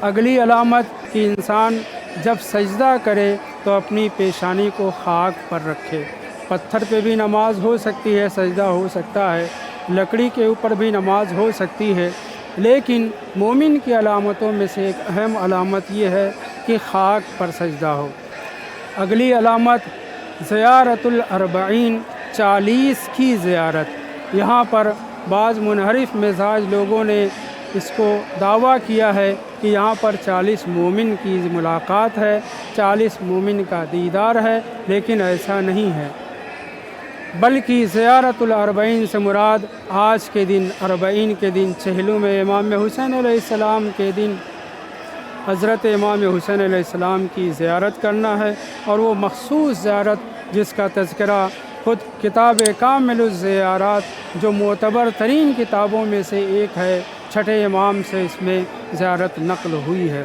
اگلی علامت کہ انسان جب سجدہ کرے تو اپنی پیشانی کو خاک پر رکھے۔ پتھر پہ بھی نماز ہو سکتی ہے، سجدہ ہو سکتا ہے، لکڑی کے اوپر بھی نماز ہو سکتی ہے، لیکن مومن کی علامتوں میں سے ایک اہم علامت یہ ہے کہ خاک پر سجدہ ہو۔ اگلی علامت زیارت الاربعین، 40 کی زیارت۔ یہاں پر بعض منحرف مزاج لوگوں نے اس کو دعویٰ کیا ہے کہ یہاں پر 40 مومن کی ملاقات ہے، 40 مومن کا دیدار ہے، لیکن ایسا نہیں ہے، بلکہ زیارت الاربعین سے مراد آج کے دن، اربعین کے دن، چہلم امام حسین علیہ السلام کے دن حضرت امام حسین علیہ السلام کی زیارت کرنا ہے، اور وہ مخصوص زیارت جس کا تذکرہ خود کتاب کامل الزیارات جو معتبر ترین کتابوں میں سے ایک ہے، چھٹے امام سے اس میں زیارت نقل ہوئی ہے۔